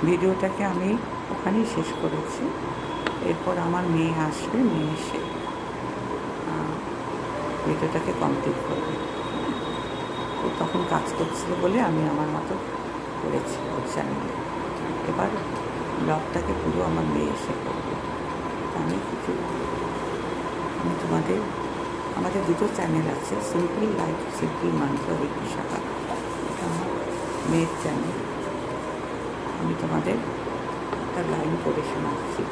ভিডিওটাকে আমি ওখানেই শেষ করেছি। এরপর আমার মেয়ে আসবে, মেয়ে এসে ভিডিওটাকে কমপ্লিট করবে। ও তখন কাজ করছিল বলে আমি আমার মতো করেছি ওর চ্যানেলে। এবার ব্লগটাকে পুরো আমার মেয়ে এসে করবে। আমি আমাদের দুটো চ্যানেল আছে, simple life, simple mantra with Bishakha. এটা আমার মেয়ের চ্যানেল। আমি তোমাদের একটা লাইন করে শোনাচ্ছি।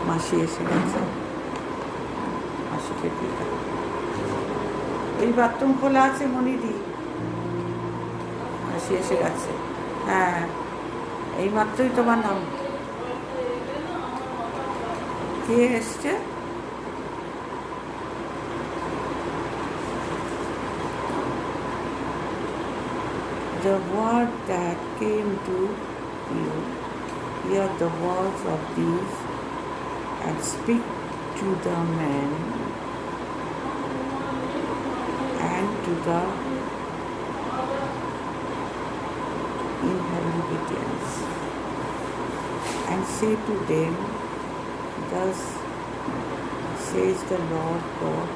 মাসি এসে গেছে, মাসিকে দিয়ে এই বাথরুম খোলা আছে মনিদি। মাসি এসে গেছে। হ্যাঁ, এই মাত্রই তোমার নাম। কে এসছে? The word that came to you, hear the words of these, and speak to the man and to the inhabitants, and say to them, thus says the Lord God.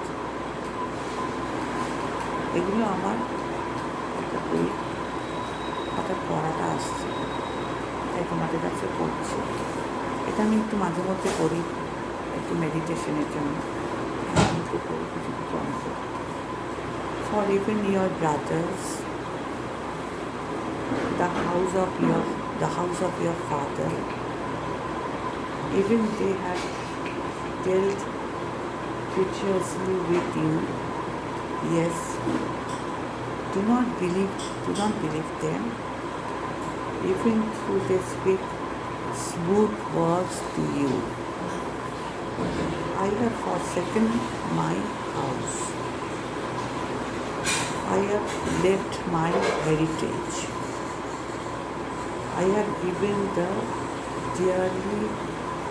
এগুলো আমার একটা বই হঠাৎ পড়াটা আসছে, তাই তোমাদের কাছে পড়ছি। এটা আমি একটু মাঝে মধ্যে পড়ি, একটু মেডিটেশনের জন্য একটু পড়ি কিছু কিছু অংশ। For even your brothers, the house of your father, even they have dealt treacherously with you, yes, do not believe them, even though they speak smooth words to you. I have forsaken my house. I have left my heritage. I have given the dearly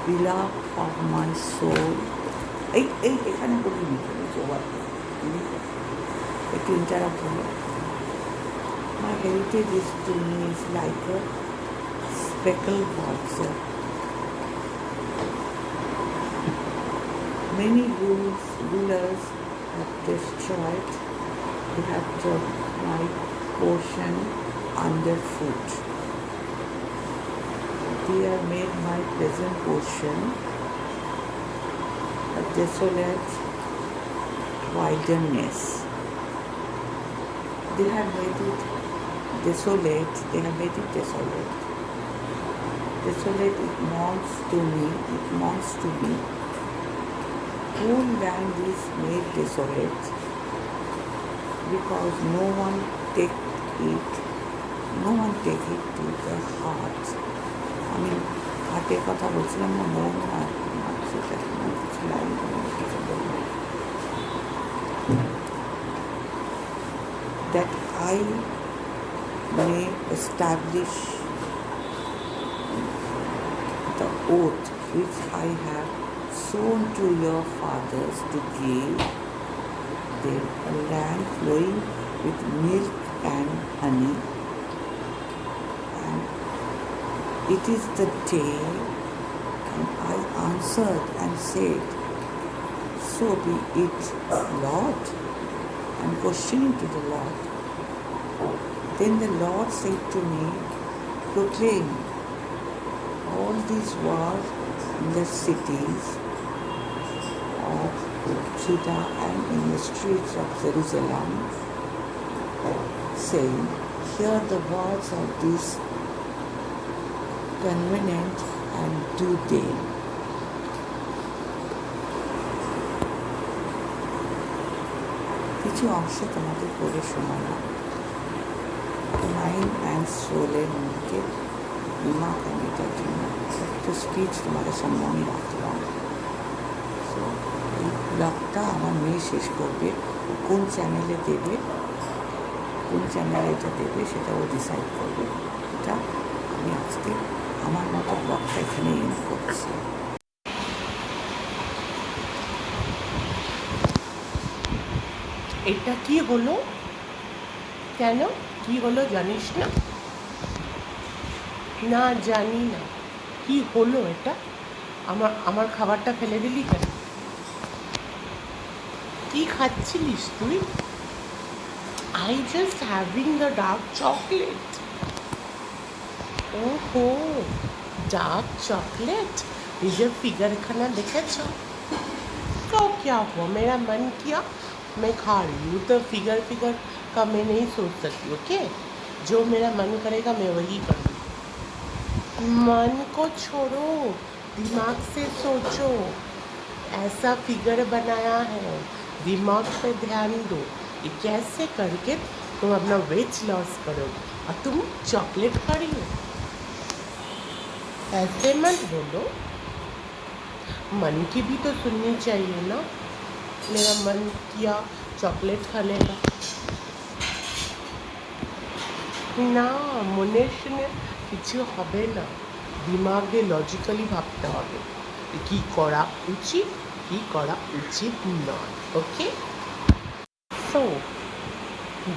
beloved of my soul. এখানে বলিনি, একটু interrupt হলো। My heritage is to me is like a speckled vulture. Many rulers have destroyed, they have trodden my portion underfoot. They have made my present portion a desolate wilderness. They have made it desolate. Desolate, it mourns to me. Whole land is made desolate because no one take it to the heart. আমি হার্টের কথা বলছিলাম না, মন আর সেটা কিছু line কিছু বলবো। That I may establish the oath which I have sworn to your fathers to give them a land flowing with milk and honey. And it is the day, and I answered and said, so be it, Lord. I'm questioning to the Lord. Then the Lord said to me, proclaim all these words in the cities of Judah and in the streets of Jerusalem, saying, hear the words of this covenant and do them. কিছু অংশ তোমাদের পড়ে শোনালাম। Mind and সোলের মধ্যে দিমাগ, আমি এটার জন্য একটু স্পিচ তোমাদের সামনে আমি রাখলাম। সো এই ব্লগটা আমার মেয়ে শেষ করবে, কোন চ্যানেলে দেবে, কোন চ্যানেলে এটা দেবে সেটা ও ডিসাইড করবে। এটা আমি আজকে আমার মতো ব্লগটা এখানে এন্ড করছি। এটা কি হলো? কেন কি হলো জানিস না? না, জানি না। কি হলো এটা? আমার আমার খাবারটা ফেলে দিলি কেন? কি খাচ্ছিলিস তুই? I just having the dark chocolate. ওহো, डार्क चॉकलेट। নিজের फिगर দেখেছ? तो क्या हुआ, मेरा मन किया मैं खा रही हूँ, तो फिगर का मैं नहीं सोच सकती। ओके, जो मेरा मन करेगा मैं वही करूँगी। मन को छोड़ो, दिमाग से सोचो। ऐसा फिगर बनाया है, दिमाग पे ध्यान दो। ये कैसे करके तुम अपना वेट लॉस करोगे और तुम चॉकलेट खा रही हो? ऐसे मत बोलो, मन की भी तो सुननी चाहिए ना। मेरा मन किया चॉकलेट खाने का। না, মনের শুনে কিছু হবে না। দিমাগে লজিক্যালি ভাবতে হবে কি করা উচিত, কি করা উচিত নয়। ওকে, सो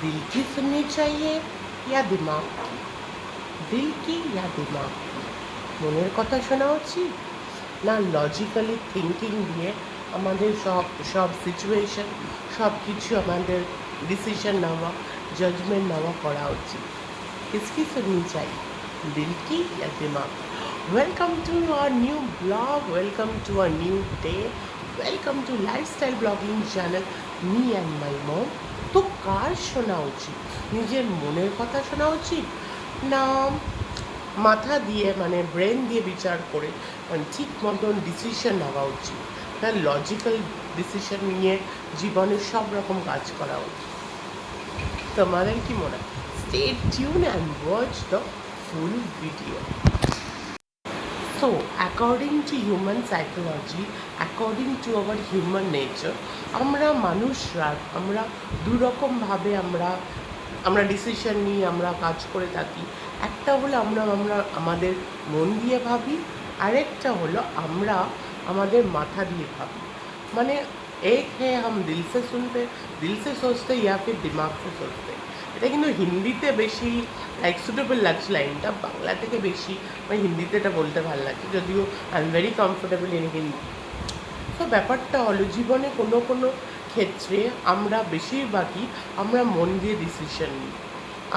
दिल की सुननी चाहिए या दिमाग की? दिल की या दिमाग की? মনের কথা শোনা উচিত না লজিক্যালি থিঙ্কিং দিয়ে আমাদের সব সব সিচুয়েশন সব কিছু আমাদের ডিসিশন নেওয়া জাজমেন্ট নেওয়া করা উচিত? किसकी सुननी चाहिए, दिल की या दिमाग? Welcome to our new blog, welcome to our new day, welcome to lifestyle blogging channel me and my mom. তো কার শোনা উচিত? নিজের মনের কথা শোনা উচিত না মাথা দিয়ে মানে ব্রেন দিয়ে বিচার করে মানে ঠিক মতন ডিসিশন নেওয়া উচিত? না লজিক্যাল ডিসিশন নিয়ে জীবনের সব রকম কাজ করা উচিত? তোমাদের কি মনে হয়? Stay tuned and watch the full video. So, according to human psychology, according to our human nature, আমরা মানুষরা আমরা দুরকমভাবে আমরা ডিসিশন নিই, আমরা কাজ করে থাকি। একটা হলো আমরা আমরা আমাদের মন দিয়ে ভাবি, আরেকটা হলো আমরা আমাদের মাথা দিয়ে ভাবি। মানে এক है हम दिल से सोचते या फिर दिमाग से सोचते। এটা কিন্তু হিন্দিতে বেশি লাইক সুটেবল লাগছে লাইনটা, বাংলা থেকে বেশি মানে হিন্দিতে এটা বলতে ভালো লাগে, যদিও I am very comfortable in Hindi. তো ব্যাপারটা হলো জীবনে কোনো কোনো ক্ষেত্রে আমরা বেশিরভাগই আমরা মন দিয়ে ডিসিশন নিই,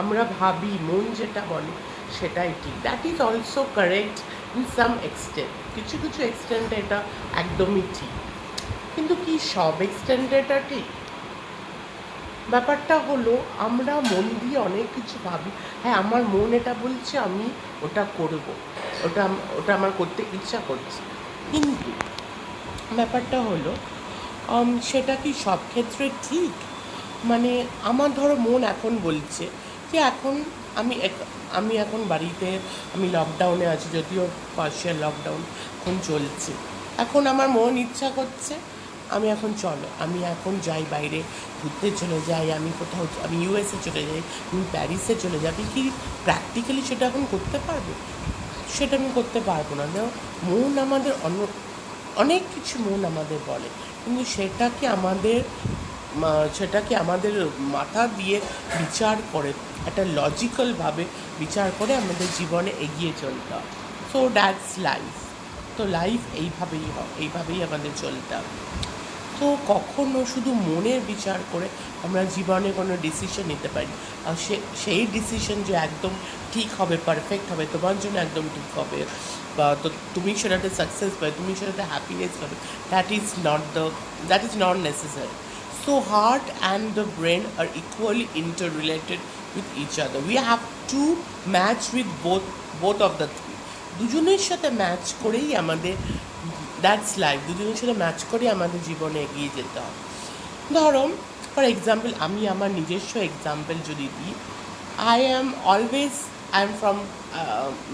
আমরা ভাবি মন যেটা বলে সেটাই ঠিক। That is also correct in some extent, কিছু কিছু এক্সটেন্টে এটা একদমই ঠিক, কিন্তু কি সব এক্সটেন্টে এটা ঠিক? ব্যাপারটা হলো আমরা মন দিয়ে অনেক কিছু ভাবি। হ্যাঁ, আমার মন এটা বলছে আমি ওটা করব, ওটা ওটা আমার করতে ইচ্ছা করছে, কিন্তু ব্যাপারটা হলো সেটা কি সব ক্ষেত্রে ঠিক? মানে আমার ধরো মন এখন বলছে যে এখন আমি এখন বাড়িতে আমি লকডাউনে আছি, যদিও পার্শিয়াল লকডাউন এখন চলছে। এখন আমার মন ইচ্ছা করছে আমি এখন চলো আমি এখন যাই বাইরে ঘুরতে চলে যাই, আমি কোথাও আমি ইউএসএ চলে যাই, আমি প্যারিসে চলে যাই। কি প্র্যাকটিক্যালি সেটা এখন করতে পারবো? সেটা আমি করতে পারবো না। মন আমাদের অনেক কিছু মন আমাদের বলে, কিন্তু সেটাকে আমাদের মাথা দিয়ে বিচার করে একটা লজিক্যালভাবে বিচার করে আমাদের জীবনে এগিয়ে চলতে হয়। So that's life. তো লাইফ এইভাবেই আমাদের চলতে হবে। তো কখনো শুধু মনের বিচার করে আমরা জীবনে কোনো ডিসিশন নিতে পারি, আর সেই ডিসিশন যে একদম ঠিক হবে, পারফেক্ট হবে, তোমার জন্য একদম ঠিক হবে, বা তো তুমি সেটাতে সাকসেস পাবে, তুমি সেটাতে হ্যাপিনেস পাবে, that is not necessary. So heart and the brain are equally interrelated with each other. We have to match with both of the three. দুজনের সাথে ম্যাচ করেই আমাদের দ্যাটস লাইফ, দুজনের সাথে ম্যাচ করে আমাদের জীবনে এগিয়ে যেতে হবে। ধরো ফর এক্সাম্পল আমি আমার নিজস্ব এক্সাম্পল যদি দিই, I am from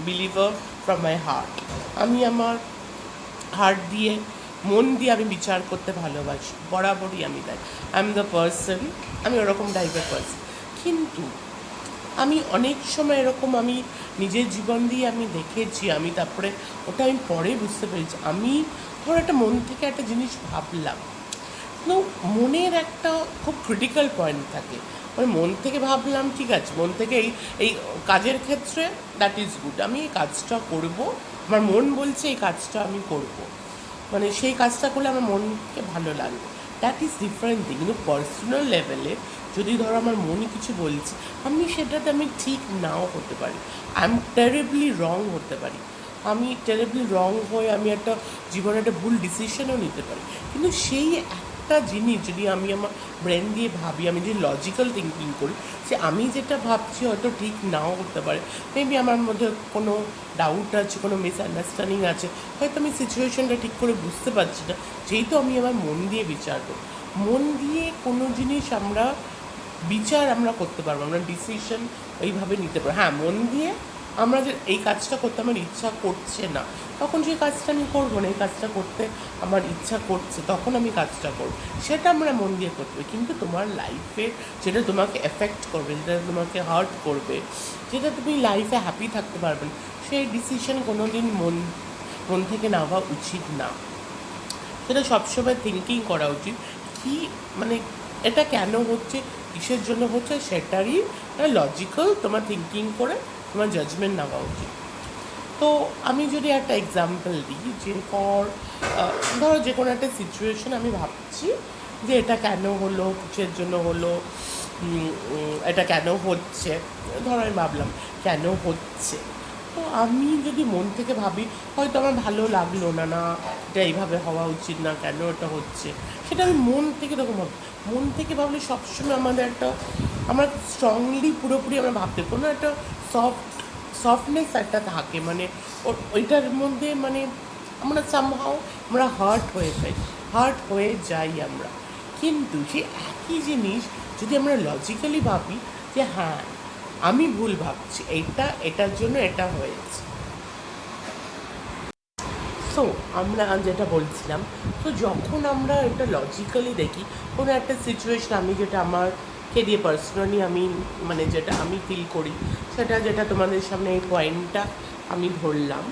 believer from my heart. আমি আমার হার্ট দিয়ে মন দিয়ে আমি বিচার করতে ভালোবাসি, বরাবরই আমি তাই। আই এম দ্য পার্সন, আমি ওরকম টাইপের পার্সন। কিন্তু আমি অনেক সময় এরকম আমি নিজের জীবন দিয়ে আমি দেখেছি, আমি তারপরে ওটা আমি পরে বুঝতে পেরেছি। আমি ধরো একটা মন থেকে একটা জিনিস ভাবলাম, কিন্তু মনের একটা খুব ক্রিটিক্যাল পয়েন্ট থাকে, মানে মন থেকে ভাবলাম ঠিক আছে, মন থেকে এই এই কাজের ক্ষেত্রে দ্যাট ইজ গুড, আমি এই কাজটা করব, আমার মন বলছে এই কাজটা আমি করব, মানে সেই কাজটা করলে আমার মনকে ভালো লাগবে, দ্যাট ইজ ডিফারেন্ট থিং। কিন্তু পার্সোনাল লেভেলে যদি ধরো আমার মনই কিছু বলছে, আমি সেটাতে আমি ঠিক নাও হতে পারি, আই এম টেরিবলি রং হতে পারি, আমি টেরিবলি রং হয়ে আমি একটা জীবনে একটা ভুল ডিসিশনও নিতে পারি। কিন্তু সেই একটা জিনিস যদি আমি আমার ব্রেন দিয়ে ভাবি, আমি যদি লজিক্যাল থিঙ্কিং করি, যে আমি যেটা ভাবছি হয়তো ঠিক নাও হতে পারে, মেবি আমার মধ্যে কোনো ডাউট আছে, কোনো মিসআন্ডারস্ট্যান্ডিং আছে, হয়তো আমি সিচুয়েশনটা ঠিক করে বুঝতে পারছি না, যেহেতু আমি আমার মন দিয়ে বিচার করি, মন দিয়ে কোনো জিনিস আমরা বিচার আমরা করতে পারবো, আমরা ডিসিশন এইভাবে নিতে পারবো। হ্যাঁ, মন দিয়ে আমরা যে এই কাজটা করতে আমার ইচ্ছা করছে না, তখন সেই কাজটা আমি করবো না, এই কাজটা করতে আমার ইচ্ছা করছে, তখন আমি কাজটা করবো, সেটা আমরা মন দিয়ে করতে হবে। কিন্তু তোমার লাইফে যেটা তোমাকে এফেক্ট করবে, যেটা তোমাকে হার্ট করবে, যেটা তুমি লাইফে হ্যাপি থাকতে পারবে না, সেই ডিসিশন কোনো দিন মন থেকে নেওয়া উচিত না। সেটা সবসময় থিঙ্কিং করা উচিত, কি মানে এটা কেন হচ্ছে, কিসের জন্য হচ্ছে, সেটারই লজিক্যাল তোমার থিঙ্কিং করে তোমার জাজমেন্ট নেওয়া উচিত। তো আমি যদি একটা এক্সাম্পল দিই, যে ধরো যে কোনো একটা সিচুয়েশন আমি ভাবছি যে এটা কেন হলো, কিসের জন্য হলো, এটা কেন হচ্ছে, ধরো আমি ভাবলাম কেন হচ্ছে, তো আমি যদি মন থেকে ভাবি হয়তো আমার ভালো লাগলো না, না এটা এইভাবে হওয়া উচিত না, কেন এটা হচ্ছে, সেটা আমি মন থেকে তখন ভাবি। মন থেকে ভাবলে সবসময় আমাদের একটা, আমরা স্ট্রংলি পুরোপুরি আমরা ভাবতে কোনো একটা সফটনেস একটা থাকে, মানে ওইটার মধ্যে মানে আমরা সামহাও আমরা হার্ট হয়ে যাই আমরা। কিন্তু সে একই জিনিস যদি আমরা লজিক্যালি ভাবি যে হ্যাঁ আমি ভুল ভাবছি, এটার জন্য এটা হয়েছে। সো আমরা যেটা বলছিলাম, তো যখন আমরা এটা লজিক্যালি দেখি কোনো একটা সিচুয়েশন, আমি যেটা আমারকে দিয়ে পার্সোনালি আমি মানে যেটা আমি ফিল করি, যেটা তোমাদের সামনে এই পয়েন্টটা আমি ধরলাম,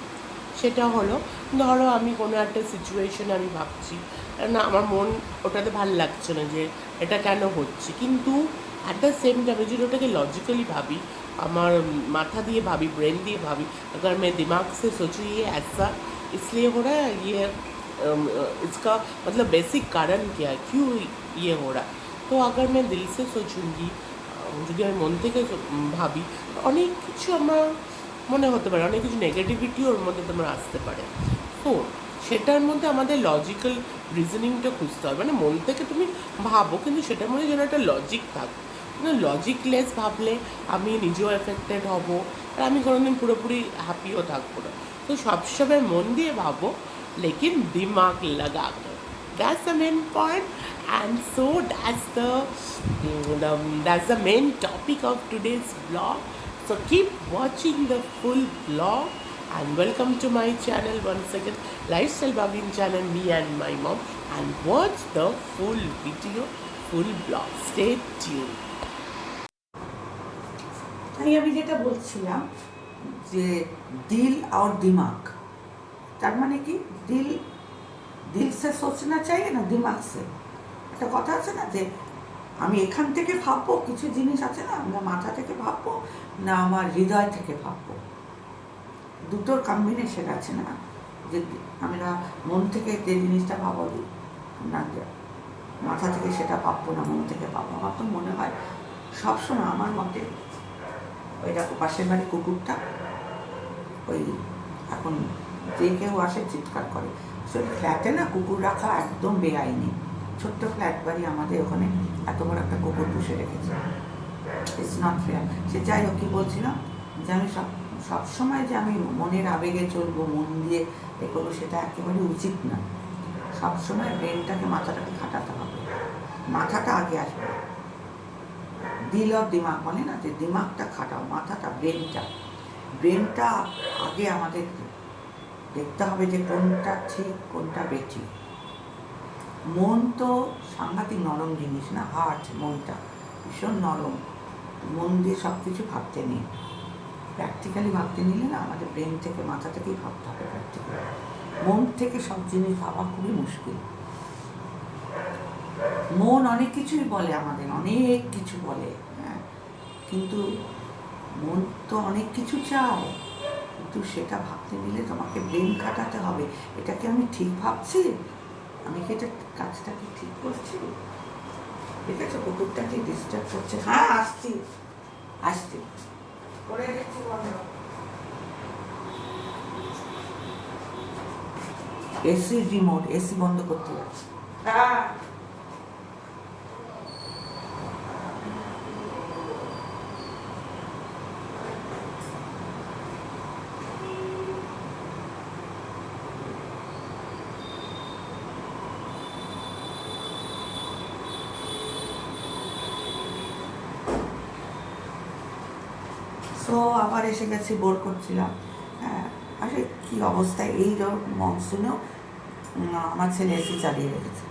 সেটা হলো ধরো আমি কোনো একটা সিচুয়েশনে আমি ভাবছি না, আমার মন ওটাতে ভালো লাগছে না যে এটা কেন হচ্ছে, কিন্তু অ্যাট দ্য সেম টাইম যদি ওটাকে লজিক্যালি ভাবি, আমার माथा दिए भाभी, ब्रेन दिए भाभी, अगर मैं दिमाग से सोचूँ ये ऐसा इसलिए हो रहा है, ये इसका मतलब बेसिक कारण क्या है, क्यों ये हो रहा है, तो अगर मैं दिल से सोचूंगी, যদি আমি মন থেকে ভাবি, অনেক কিছু আমার মনে হতে পারে, অনেক কিছু নেগেটিভিটিও ওর মধ্যে তোমার আসতে পারে। তো সেটার মধ্যে আমাদের লজিক্যাল রিজনিংটা খুঁজতে হবে, মানে মন থেকে তুমি ভাবো কিন্তু সেটার মধ্যে যেন একটা লজিক থাকবে, লজিকলেস ভাবলে আমি নিজেও এফেক্টেড হব, আর আমি কোনোদিন পুরোপুরি হ্যাপিও থাকবো না। তো সবসময় মন দিয়ে ভাবো, লেকিন দিমাগ লাগা কর, that's the main point. And so that's the main topic of today's vlog. So keep watching the full vlog and welcome to my channel once again, Lifestyle Babin channel, me and my mom, and watch the full video, full vlog. Stay tuned. তাই আমি যেটা বলছিলাম যে দিল আর দিমাগ, তার মানে কি দিল সে সোচনা চাই না দিমাগ সে, একটা কথা আছে না যে আমি এখান থেকে ভাববো, কিছু জিনিস আছে না আমরা মাথা থেকে ভাববো না আমার হৃদয় থেকে ভাববো, দুটোর কম্বিনেশন আছে না, যে আমরা মন থেকে যে জিনিসটা ভাবো না, মাথা থেকে সেটা ভাববো না মন থেকে ভাববো। আমার তো মনে হয় সবসময় আমার মতে ওই দেখো পাশের বাড়ি কুকুরটা, ওই এখন যে কেউ আসে চিৎকার করে, সেই ফ্ল্যাটে না কুকুর রাখা একদম বেআইনি, ছোট্ট ফ্ল্যাট বাড়ি আমাদের ওখানে এত বড় একটা কুকুর পুষে রেখেছে, ইটস নট ফেয়ার। সে যাই হোক, কী বলছিলাম, যে আমি সবসময় যে আমি মনের আবেগে চলবো, মন দিয়ে এ করবো, সেটা একেবারে উচিত না। সবসময় ব্রেনটাকে মাথাটাকে খাটাতে হবে, মাথাটা আগে আসবে, দিল আর দিমাগ বলে না, যে দিমাগটা খাটাও, মাথাটা ব্রেনটা আগে আমাদের দেখতে হবে যে কোনটা ঠিক কোনটা বেঠিক। মন তো সাংঘাতিক নরম জিনিস না, হার্ট, মনটা ভীষণ নরম, মন দিয়ে সব কিছু ভাবতে নেই, প্র্যাকটিক্যালি ভাবতে নিলে না আমাদের ব্রেন থেকে মাথা থেকেই ভাবতে হবে প্র্যাকটিক্যালি, মন থেকে সব জিনিস ভাবা খুবই মুশকিল। মন অনেক কিছুই বলে, আমাদের অনেক কিছু বলে, হ্যাঁ, কিন্তু মন তো অনেক কিছু চায়, কিন্তু সেটা ভাবতে গেলে তোমাকে ব্রেন খাটাতে হবে। এটাকে আমি ঠিক ভাবছি, আমি কি এটা কাজটা কি ঠিক করছি? ঠিক আছে, কুকুরটাকে ডিস্টার্ব করছে। হ্যাঁ, আসছি আসছি, করে দেখছি বন্ধ। এসি রিমোট, এসি বন্ধ করতে যাচ্ছে। হ্যাঁ, সো আবার এসে গেছি, বোর করছিলাম। হ্যাঁ, আসলে কী অবস্থা, এই মনসুনেও আমার ছেলে এসি চালিয়ে রেখেছে,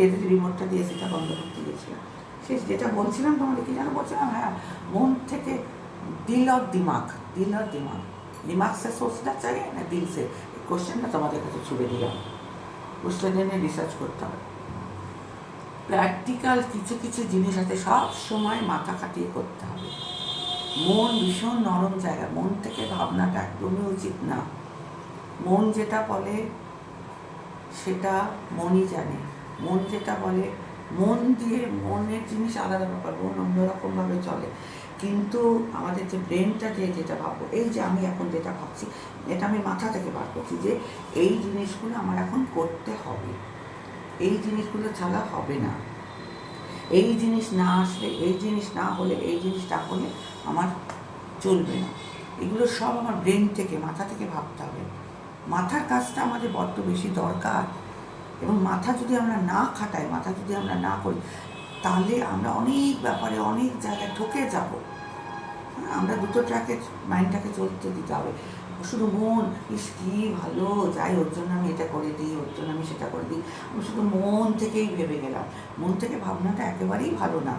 এর রিমোটটা দিয়ে এসিটা বন্ধ করতে গেছিলাম। সে যেটা বলছিলাম তোমাদের, কি যেন বলছিলাম, হ্যাঁ, মন থেকে দিল আর দিমাগ, দিল আর দিমাগ, দিমাগ সে সোচনা চাই না দিল সে, কোশ্চেনটা তোমাদের কাছে ছুড়ে দিলাম। কোশ্চেন নিয়ে রিসার্চ করতে হবে। প্র্যাকটিক্যাল কিছু কিছু জিনিস আছে, সব সময় মাথা খাটিয়ে করতে হবে। মন ভীষণ নরম জায়গা, মন থেকে ভাবনাটা একদমই উচিত না। মন যেটা বলে সেটা মনই জানে, মন যেটা বলে, মন দিয়ে, মনের জিনিস আলাদা ব্যাপার, মন অন্যরকমভাবে চলে। কিন্তু আমাদের যে ব্রেনটা দিয়ে যেটা ভাববো, এই যে আমি এখন যেটা ভাবছি, এটা আমি মাথা থেকে বার করছি যে এই জিনিসগুলো আমার এখন করতে হবে, এই জিনিসগুলো ছাড়া হবে না, এই জিনিস না আসলে, এই জিনিস না হলে, এই জিনিসটা হলে আমার চলবে না। এগুলো সব আমার ব্রেন থেকে, মাথা থেকে ভাবতে হবে। মাথার কাজটা আমাদের বড্ড বেশি দরকার, এবং মাথা যদি আমরা না খাটাই, মাথা যদি আমরা না করি, তাহলে আমরা অনেক ব্যাপারে অনেক জায়গায় ঠকে যাব। আমরা দুটো ট্র্যাকে মাইন্ডটাকে চলতে দিতে হবে। শুধু মন, ইস কী ভালো, যাই, ওর জন্য আমি এটা করে দিই, ওর জন্য আমি সেটা করে দিই, আমি শুধু মন থেকেই ভেবে গেলাম। মন থেকে ভাবনাটা একেবারেই ভালো না।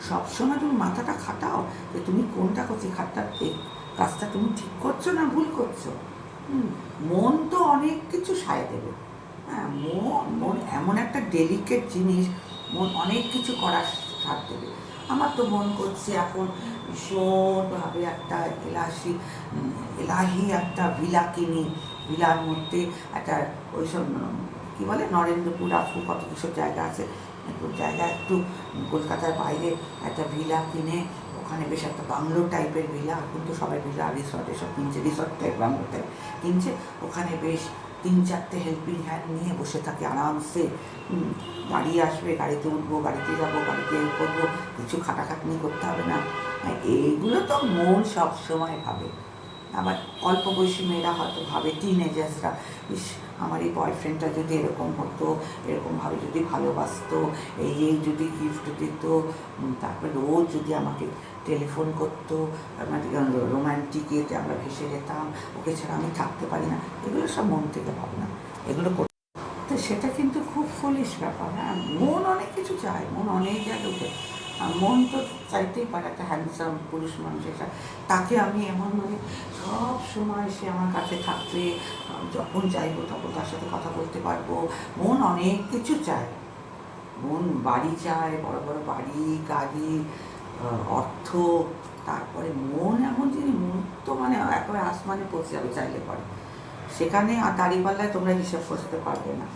সবসময় তুমি মাথাটা খাটাও যে তুমি কোনটা করছি, এই কাজটা তুমি ঠিক করছো না ভুল করছো। মন তো অনেক কিছু সায় দেবে। হ্যাঁ, মন এমন একটা ডেলিকেট জিনিস, মন অনেক কিছু করার সাথ দেবে। আমার তো মন করছে এখন ভীষণভাবে একটা এলাহি একটা ভিলা কিনি, ভিলার মধ্যে একটা ওইসব কী বলে, নরেন্দ্রপুর, রাজপুর, কত কিসব জায়গা আছে, জায়গা একটু কলকাতার বাইরে একটা ভিলা কিনে, ওখানে বেশ একটা বাংলো টাইপের ভিলা, এখন তো সবাই ভিলা রিসর্ট এসব কিনছে, রিসর্ট টাইপ বাংলো টাইপ কিনছে, ওখানে বেশ 3-4টে হেল্পিং হ্যান্ড নিয়ে বসে থাকে আরামসে। গাড়ি আসবে, গাড়িতে উঠবো, গাড়িতে যাবো, গাড়িতে করবো, কিছু খাটাখাটনি করতে হবে না। এইগুলো তো মন সবসময় ভাবে। আবার অল্প বয়সী মেয়েরা হয়তো ভাবে, টিনেজার্সরা, ইস আমার এই বয়ফ্রেন্ডটা যদি এরকম হতো, এরকমভাবে যদি ভালোবাসতো, এই যদি গিফট দিত, তারপরে রোজ যদি আমাকে টেলিফোন করতো, রোম্যান্টিক ইয়েতে আমরা ভেসে যেতাম, ওকে ছাড়া আমি থাকতে পারি না। এগুলো সব মন থেকে ভাবনা, এগুলো তো সেটা কিন্তু খুব ফুলিশ ব্যাপার। হ্যাঁ, মন অনেক কিছু চায়, মন অনেক জায়গায়, মন তো চাইতেই পারে একটা হ্যান্ডসাম পুরুষ মানুষ, এটা তাকে আমি এমনভাবে সব সময় সে আমার কাছে থাকবে, যখন চাইবো তখন তার সাথে কথা বলতে পারবো। মন অনেক কিছু চায়, মন বাড়ি চায়, বড় বড় বাড়ি, গাড়ি, অর্থ। তারপরে মন এমন জিনিস, মন তো মানে একেবারে আসমানে পৌঁছে যাবে চাইলে পরে, সেখানে আর দাঁড়িপাল্লায় তোমরা হিসাব করতে পারবে না।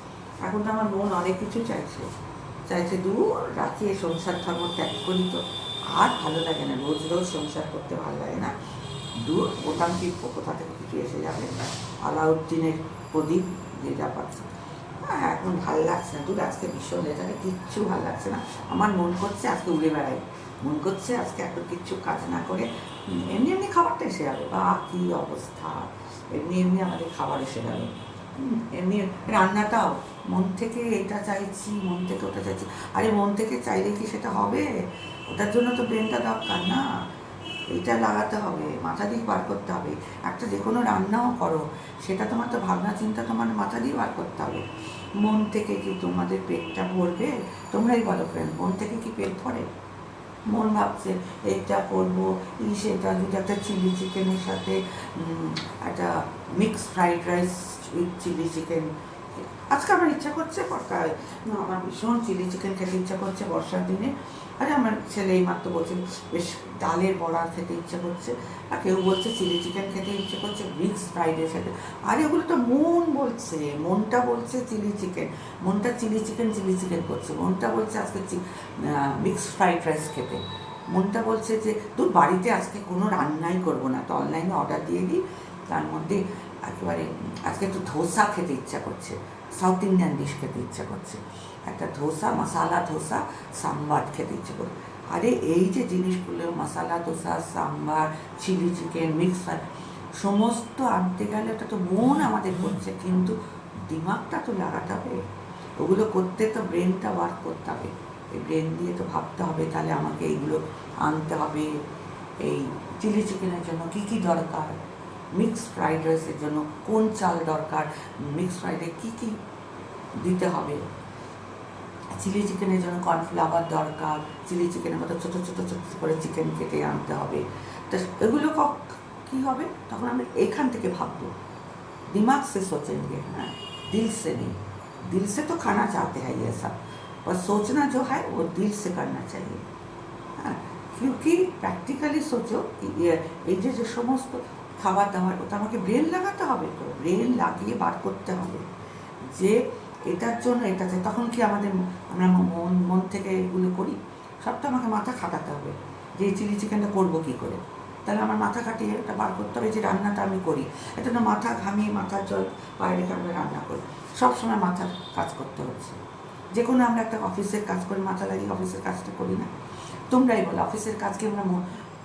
এখন তো আমার মন অনেক কিছু চাইছে দূর রাখিয়ে সংসার ধর্ম ত্যাগ করি, তো আর ভালো লাগে না, রোজ রোজ সংসার করতে ভালো লাগে না। দূর বোতাম টিপ, কোথা থেকে কিছু এসে যাবে, আলাউদ্দিনের প্রদীপ যে যা পাচ্ছে। হ্যাঁ, এখন ভালো লাগছে না, দূর আজকে ভীষণ এটাকে কিচ্ছু ভালো লাগছে না। আমার মন করছে আজকে উড়ে বেড়াই, মন করছে আজকে এত কিচ্ছু কাজ না করে এমনি এমনি খাবারটা এসে যাবে। বা কী অবস্থা, এমনি এমনি আমাদের খাবার এসে গেল। এমনি রান্নাটাও মন থেকে এটা চাইছি, মন থেকে ওটা চাইছি। আরে মন থেকে চাইলে কি সেটা হবে? ওটার জন্য তো ব্রেনটা দরকার না, এটা লাগাতে হবে, মাথা দিয়ে বার করতে হবে। একটা যে কোনো রান্নাও করো, সেটা তোমার তো ভাবনা চিন্তা তোমার মাথা দিয়ে বার করতে হবে। মন থেকে কি তোমাদের পেটটা ভরবে? তোমরাই বলো ফ্রেন্ড, মন থেকে কি পেট ভরে? মন ভাবছে এইটা করবো, সেটা যদি একটা চিলি চিকেনের সাথে একটা mix fried rice with chilli chicken আজকে আমার ইচ্ছা করছে আমার ভীষণ চিলি চিকেন খেতে ইচ্ছা করছে বর্ষার দিনে। আরে আমার ছেলে এইমাত্র বলছে বেশ ডালের বড়া খেতে ইচ্ছা করছে, আর কেউ বলছে চিলি চিকেন খেতে ইচ্ছে করছে, মিক্স ফ্রাইড রাইস খেতে। আরে ওগুলো তো মন বলছে, মনটা বলছে চিলি চিকেন, মনটা চিলি চিকেন করছে, মনটা বলছে আজকে মিক্স ফ্রাইড রাইস খেতে, মনটা বলছে যে তোর বাড়িতে আজকে কোনো রান্নাই করবো না, তো অনলাইনে অর্ডার দিয়ে দিই, তার মধ্যে একেবারে আজকে একটু ধোসা খেতে ইচ্ছা করছে, সাউথ ইন্ডিয়ান ডিশ খেতে ইচ্ছা করছে, একটা ধোসা, মশালা ধোসা, সাম্বার খেতে ইচ্ছে করছে। আরে এই যে জিনিসগুলো masala dosa, sambar, chilli chicken, mix সমস্ত আনতে গেলে ওটা তো মন আমাদের করছে, কিন্তু দিমাগটা তো লাগাতে হবে, ওগুলো করতে তো ব্রেনটা ওয়ার্ক করতে হবে, এই ব্রেন দিয়ে তো ভাবতে হবে তাহলে আমাকে এইগুলো আনতে হবে, এই চিলি চিকেনের জন্য কী কী দরকার, মিক্স ফ্রাইড রাইসের জন্য কোন চাল দরকার, মিক্স ফ্রাইডে কী কী দিতে হবে, চিলি চিকেনের জন্য কর্নফ্লাওয়ার দরকার, চিলি চিকেনের মতো ছোটো ছোটো ছোটো করে চিকেন কেটে আনতে হবে। তো এগুলো কী হবে তখন আমরা এখান থেকে ভাববো, दिमाग से सोचेंगे, हाँ दिल से नहीं, दिल से तो खाना चाहते हैं ये सब, पर सोचना जो है वो दिल से करना चाहिए। हाँ क्योंकि प्रैक्टिकली सोचो এই যে সমস্ত খাবার দাবার ওটা আমাকে ব্রেন লাগাতে হবে, তো ব্রেন লাগিয়ে বার করতে হবে যে এটার জন্য এটাতে, তখন কি আমরা মন থেকে এগুলো করি, সবটা আমাকে মাথা খাটাতে হবে যে এই চিলি চিকেনটা করবো কী করে, তাহলে আমার মাথা খাটিয়ে এটা বার করতে হবে যে রান্নাটা আমি করি, এটা না মাথা ঘামিয়ে মাথার জল পায়ে রেখে আমরা রান্না করি, সবসময় মাথার কাজ করতে হচ্ছে। যে কোনো আমরা একটা অফিসের কাজ করি মাথা লাগিয়ে অফিসের কাজটা করি না, তোমরাই বলো অফিসের কাজকে আমরা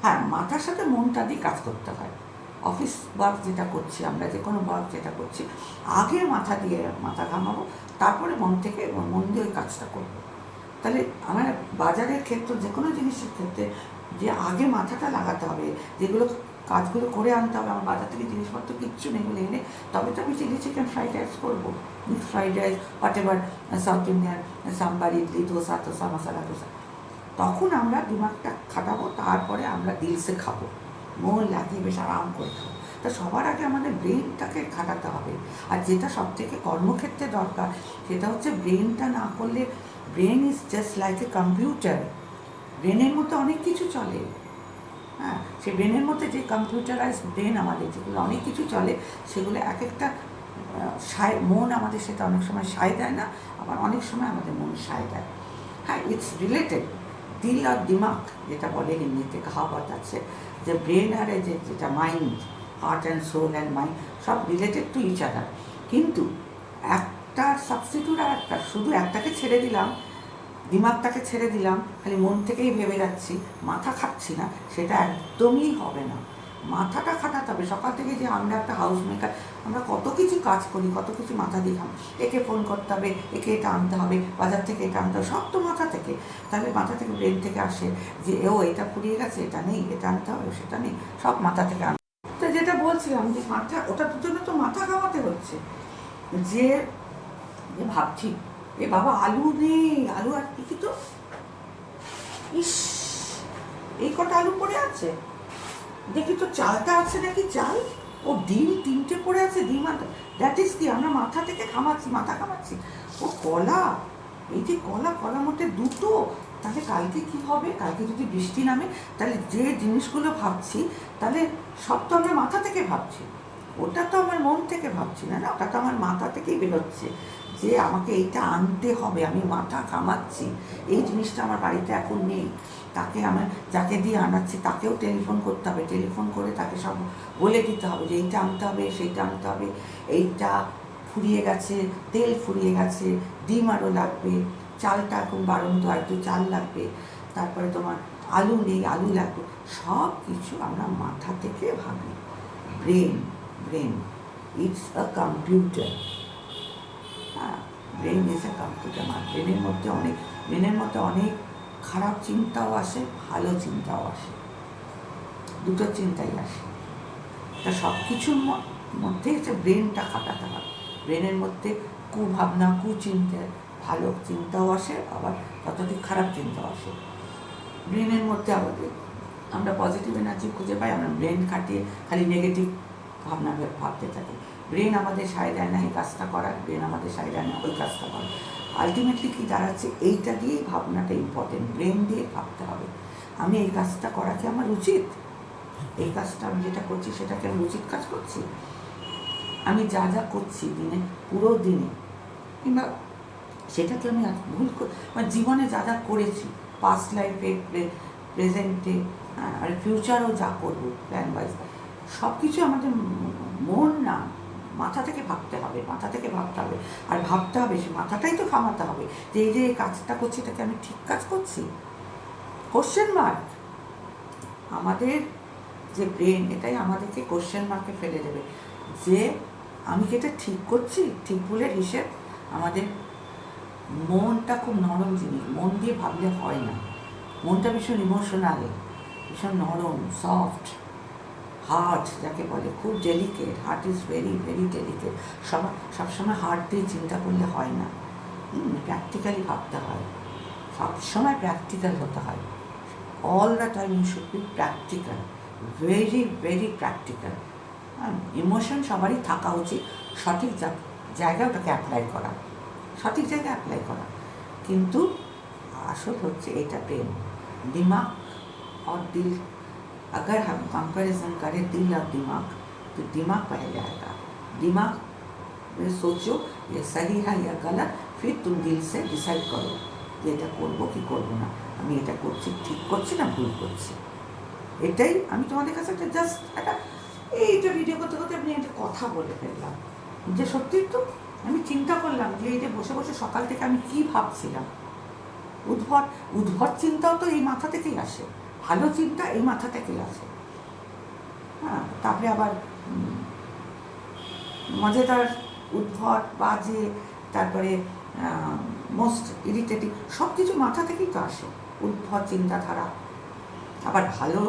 হ্যাঁ মাথার সাথে মনটা দিয়ে কাজ করতে হয়। অফিস ওয়ার্ক যেটা করছি আমরা, যে কোনো ওয়ার্ক যেটা করছি, আগে মাথা দিয়ে মাথা ঘামাবো, তারপরে মন থেকে মন দিয়ে ওই কাজটা করবো। তাহলে আমার বাজারের ক্ষেত্রে যে কোনো জিনিসের ক্ষেত্রে যে আগে মাথাটা লাগাতে হবে, যেগুলো কাজগুলো করে আনতে হবে, আমার বাজার থেকে জিনিসপত্র কিচ্ছু নেই বলে এনে তবে তো আমি চিলি চিকেন ফ্রাইড রাইস করবো, mix fried rice, whatever, south Indian, sambar, idli, dosa টোসা, মশালা ধোসা, তখন আমরা দিমাগটা খাটাবো, তারপরে আমরা দিলসে খাবো, মন লাগিয়ে বেশ আরাম করে খাবো। তা সবার আগে আমাদের ব্রেনটাকে খাটাতে হবে, আর যেটা সবথেকে কর্মক্ষেত্রে দরকার সেটা হচ্ছে ব্রেনটা না করলে, brain is just like a computer, ব্রেনের মধ্যে অনেক কিছু চলে, হ্যাঁ সেই ব্রেনের মধ্যে যে কম্পিউটারাইজ ব্রেন আমাদের যেগুলো অনেক কিছু চলে, সেগুলো এক একটা মন আমাদের সেটা অনেক সময় সায় দেয় না, আবার অনেক সময় আমাদের মন সায় দেয়। হ্যাঁ ইটস রিলেটেড, দিল আর দিমাগ যেটা বলে হিন্দিতে কাহাবত আছে, যে ব্রেন আর যেটা mind, heart and soul and mind সব রিলেটেড টু ইচ আদার, কিন্তু একটা সাবস্টিটিউট আর একটা, শুধু একটাকে ছেড়ে দিলাম, দিমাগটাকে ছেড়ে দিলাম, খালি মন থেকেই ভেবে যাচ্ছি, মাথা খাচ্ছি না, সেটা একদমই হবে না। মাথাটা খাটাতে হবে। সকাল থেকে যে আমরা একটা হাউস মেকার, আমরা কত কিছু কাজ করি, কত কিছু মাথা দিয়ে খাম, একে ফোন করতে হবে, একে এটা আনতে হবে, বাজার থেকে এটা আনতে হবে, সব তো মাথা থেকে। তাহলে মাথা থেকে ব্রেন থেকে আসে যে এটা ফুরিয়ে গেছে, এটা নেই, এটা আনতে হবে, সেটা নেই, সব মাথা থেকে আনতে। তো যেটা বলছিলাম যে মাথা, ওটার জন্য তো মাথা খাওয়াতে হচ্ছে, যে ভাবছি এ বাবা আলু নেই, আলু আর কি তো, ইস এই কটা আলু পড়ে আছে, দেখি তো চালটা আছে নাকি, চাল, ও ডিম 3টে পড়ে আছে, ডিম আর দ্যাট ইজ কি, আমরা মাথা থেকে খামাচ্ছি, মাথা খামাচ্ছি। ও কলা, এই যে কলার মধ্যে 2টো, তাহলে কালকে কি হবে, কালকে যদি বৃষ্টি নামে, তাহলে যে জিনিসগুলো ভাবছি, তাহলে সব তো আমরা মাথা থেকে ভাবছি, ওটা তো আমার মন থেকে ভাবছি না, ওটা তো আমার মাথা থেকেই বেরোচ্ছে যে আমাকে এইটা আনতে হবে, আমি মাথা কামাচ্ছি, এই জিনিসটা আমার বাড়িতে এখন নেই, তাকে আমার যাকে দিয়ে আনাচ্ছি তাকেও টেলিফোন করতে হবে, টেলিফোন করে তাকে সব বলে দিতে হবে যে এইটা আনতে হবে, সেইটা আনতে হবে, এইটা ফুরিয়ে গেছে, তেল ফুরিয়ে গেছে, ডিম আরও লাগবে, চালটা এখন বাড়ন্ত, আর একটু চাল লাগবে, তারপরে তোমার আলু নেই, আলু লাগবে, সব কিছু আমরা মাথা থেকে ভাবি। ব্রেন ইটস আ কম্পিউটার, হ্যাঁ ব্রেন ইজ আ কম্পিউটার। ব্রেনের মধ্যে অনেক খারাপ চিন্তাও আসে, ভালো চিন্তাও আসে, দুটো চিন্তাই আসে। তা সব কিছুর মধ্যে হচ্ছে ব্রেনটা খাটাতে হবে, ব্রেনের মধ্যে কুভাবনা, কুচিন্তা, ভালো চিন্তাও আসে, আবার ততদিক খারাপ চিন্তাও আসে। ব্রেনের মধ্যে আমাদের, আমরা পজিটিভ এনার্জি খুঁজে পাই, আমরা ব্রেন খাটিয়ে খালি নেগেটিভ ভাবনা ভাবতে থাকি, ব্রেন আমাদের সায় দেয় না এই কাজটা করার, ব্রেন আমাদের সায় দেয় না ওই কাজটা করার। আলটিমেটলি কী দাঁড়াচ্ছে, এইটা দিয়েই ভাবনাটা ইম্পর্টেন্ট, ব্রেন দিয়ে ভাবতে হবে আমি এই কাজটা করা কি আমার উচিত, এই কাজটা আমি যেটা করছি সেটা কি আমি উচিত কাজ করছি, আমি যা যা করছি দিনে পুরো দিনে, কিংবা সেটাকে আমি ভুল মানে জীবনে যা যা করেছি পাস্ট লাইফে, প্রেজেন্টে আর ফিউচারও যা করবো প্ল্যান ওয়াইজ, সব কিছু আমাদের মন না মাথা থেকে ভাবতে হবে, মাথা থেকে ভাবতে হবে। আর ভাবতে হবে, সে মাথাটাই তো থামাতে হবে যে এই যে কাজটা করছি এটাকে আমি ঠিক কাজ করছি, কোশ্চেন মার্ক। আমাদের যে ব্রেন এটাই আমাদেরকে কোশ্চেন মার্কে ফেলে দেবে যে আমি কি এটা ঠিক করছি, ঠিক ভুলের হিসেব। আমাদের মনটা খুব নরম জিনিস, মন দিয়ে ভাবলে হয় না। মনটা ভীষণ ইমোশনাল, ভীষণ নরম, সফট। হার্ট যাকে বলে খুব delicate, heart is very very delicate. সবসময় হার্ট দিয়ে চিন্তা করলে হয় না, প্র্যাকটিক্যালি ভাবতে হয়, সবসময় প্র্যাকটিক্যাল হতে হয়। All the time you should be practical, very very practical. Emotion সবারই থাকা উচিত, সঠিক জায়গায় ওটাকে অ্যাপ্লাই করা, সঠিক জায়গায় অ্যাপ্লাই করা। কিন্তু আসল হচ্ছে এটা ব্রেন, दिमाग और दिल, अगर हम कंपैरिजन करें दिल और दिमाग तो दिमाग पहले आएगा। दिमाग में सोचो ये सही है या गलत, फिर तुम दिल से डिसाइड करो যে এটা করবো কি করবো না, আমি এটা করছি ঠিক করছি না ভুল করছি। এটাই আমি তোমাদের কাছে একটা জাস্ট একটা এইটা ভিডিও করতে করতে আমি একটা কথা বলে ফেললাম যে সত্যিই তো আমি চিন্তা করলাম যে এই যে বসে বসে সকাল থেকে আমি কী ভাবছিলাম। উদ্ভট চিন্তাও তো এই মাথা থেকেই আসে, ভালো চিন্তা এই মাথা থেকেই আসে। হ্যাঁ, তারপরে আবার মজাদার, উদ্ভট, বাজে, তারপরে মোস্ট ইরিটেটিং, সব কিছু মাথা থেকেই তো আসে, উদ্ভট চিন্তাধারা। আবার ভালো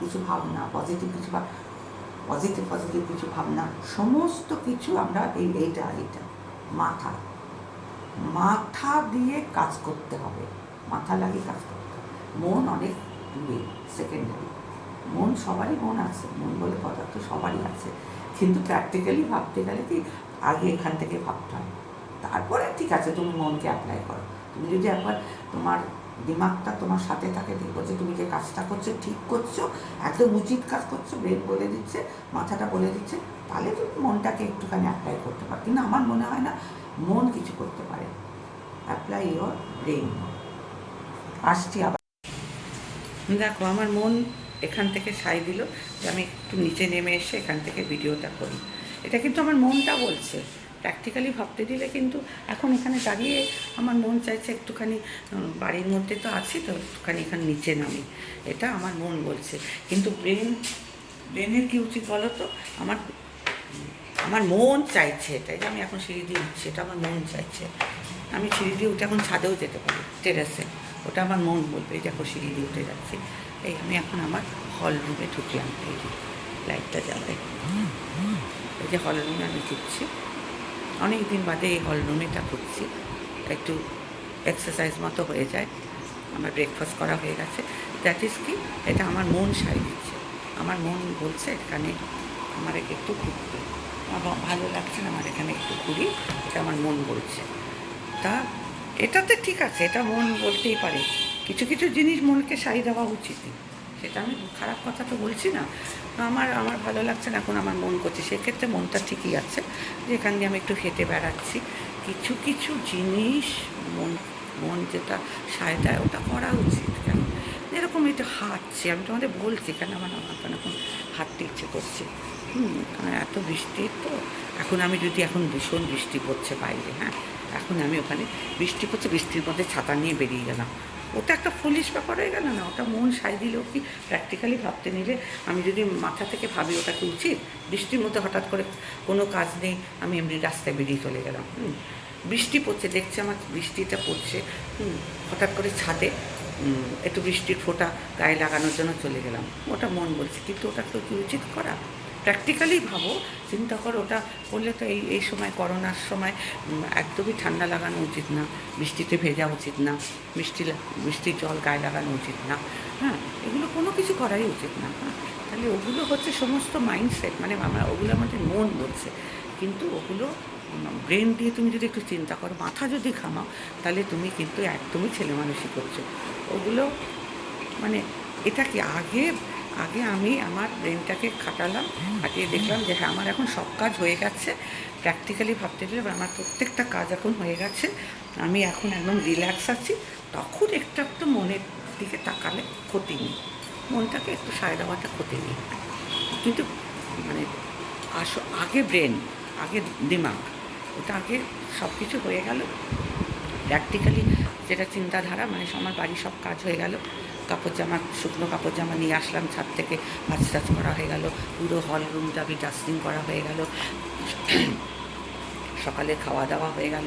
কিছু ভাবনা, পজিটিভ কিছু ভাবনা, সমস্ত কিছু আমরা এইটা মাথা দিয়ে কাজ করতে হবে, মাথা লাগিয়ে কাজ করতে হবে। মন অনেক দূরে, সেকেন্ডারি। মন সবারই মন আছে, মন বলে পদার্থ সবারই আছে, কিন্তু প্র্যাকটিক্যালি ভাবতে গেলে কি আগে এখান থেকে ভাবতে হয়, তারপরে ঠিক আছে তুমি মনকে অ্যাপ্লাই করো। তুমি যদি একবার তোমার দিমাগটা তোমার সাথে থাকে, দেখবো যে তুমি যে কাজটা করছো ঠিক করছো, একদম উচিত কাজ করছো, ব্রেন বলে দিচ্ছে, মাথাটা বলে দিচ্ছে, তাহলে তুমি মনটাকে একটুখানি অ্যাপ্লাই করতে পারো। কিন্তু আমার মনে হয় না মন কিছু করতে পারে। Apply your brain. আসছি আবার, দেখো আমার মন এখান থেকে সাই দিল যে আমি একটু নিচে নেমে এসে এখান থেকে ভিডিওটা করি। এটা কিন্তু আমার মনটা বলছে, প্র্যাকটিক্যালি ভাবতে দিলে কিন্তু এখন এখানে দাঁড়িয়ে আমার মন চাইছে একটুখানি বাড়ির মধ্যে তো আছি তো একটুখানি এখানে নিচে নামি, এটা আমার মন বলছে। কিন্তু ব্রেনের কী উচিত বলো তো, আমার মন চাইছে এটাই যে আমি এখন সিঁড়ি দিয়ে উঠছি, এটা আমার মন চাইছে। আমি সিঁড়ি দিয়ে উঠে এখন ছাদেও যেতে পারি, টেরেসে, ওটা আমার মন বলবে এই দেখো সিঁড়ি দিয়ে উঠে যাচ্ছি। এই আমি এখন আমার হল রুমে ঢুকলাম, এই যে লাইটটা জ্বালাই, এই যে হল রুমে আমি ঢুকছি, অনেক দিন বাদে এই হল রুমেটা ঢুকছি, একটু এক্সারসাইজ মতো হয়ে যায়, আমার ব্রেকফাস্ট করা হয়ে গেছে। দ্যাট ইজ কি, এটা আমার মন সাই দিচ্ছে, আমার মন বলছে এখানে আমার একটু ঘুরতে, আমার ভালো লাগছে না, আমার এখানে একটু ঘুরি, এটা আমার মন বলছে। তা এটাতে ঠিক আছে, এটা মন বলতেই পারে, কিছু কিছু জিনিস মনকে সাই দেওয়া উচিতই, সেটা আমি খারাপ কথা তো বলছি না। আমার ভালো লাগছে না, এখন আমার মন করছে, সেক্ষেত্রে মনটা ঠিকই আছে যে এখান দিয়ে আমি একটু হেঁটে বেড়াচ্ছি। কিছু কিছু জিনিস মন যেটা সায় দেয় ওটা করা উচিত। কেন এরকম একটু হাঁটছি, আমি তোমাদের বলছি কেন আমার এখন হাঁটতে ইচ্ছে করছে। এত বৃষ্টি তো এখন, আমি যদি এখন ভীষণ বৃষ্টি পড়ছে বাইরে, হ্যাঁ এখন আমি ওখানে বৃষ্টি পড়ছে, বৃষ্টির মধ্যে ছাতা নিয়ে বেরিয়ে গেলাম, ওটা একটা ফুলিশ ব্যাপার হয়ে গেল না? ওটা মন সাই দিলেও কি প্র্যাকটিক্যালি ভাবতে নিলে, আমি যদি মাথা থেকে ভাবি ওটা কি উচিত? বৃষ্টির মধ্যে হঠাৎ করে কোনো কাজ নেই, আমি এমনি রাস্তায় বেরিয়ে চলে গেলাম, বৃষ্টি পড়ছে, দেখছি আমার বৃষ্টিটা পড়ছে, হঠাৎ করে ছাদে একটু বৃষ্টির ফোঁটা গায়ে লাগানোর জন্য চলে গেলাম, ওটা মন বলছে। কিন্তু ওটা তো কি উচিত করা? প্র্যাকটিক্যালি ভাবো, চিন্তা করো, ওটা করলে তো এই সময় করোনার সময় একদমই ঠান্ডা লাগানো উচিত না, বৃষ্টিতে ভেজা উচিত না, বৃষ্টির জল গায়ে লাগানো উচিত না, হ্যাঁ এগুলো কোনো কিছু করাই উচিত না। হ্যাঁ তাহলে ওগুলো হচ্ছে সমস্ত মাইন্ডসেট, মানে ওগুলো আমাদের মন বলছে। কিন্তু ওগুলো ব্রেন দিয়ে তুমি যদি একটু চিন্তা করো, মাথা যদি ঘামাও, তাহলে তুমি কিন্তু একদমই ছেলে মানুষই করছো। ওগুলো মানে এটা কি আগে আগে আমি আমার ব্রেনটাকে খাটালাম, খাটিয়ে দেখলাম যে হ্যাঁ আমার এখন সব কাজ হয়ে গেছে, প্র্যাকটিক্যালি ভাবতে গেলে আমার প্রত্যেকটা কাজ এখন হয়ে গেছে, আমি এখন একদম রিল্যাক্স আছি, তখন একটু একটু মনের দিকে তাকালে ক্ষতি নেই, মনটাকে একটু সায় দেওয়াটা ক্ষতি নেই। কিন্তু মানে আগে ব্রেন, আগে দিমাগ, ওটা আগে সব কিছু হয়ে গেল প্র্যাকটিক্যালি, যেটা চিন্তাধারা, মানে আমার বাড়ির সব কাজ হয়ে গেল, কাপড় জামা, শুকনো কাপড় জামা নিয়ে আসলাম ছাদ থেকে, ভাজ টাজ করা হয়ে গেল, পুরো হল রুমটা আমি ডাস্টিং করা হয়ে গেল, সকালে খাওয়া দাওয়া হয়ে গেল,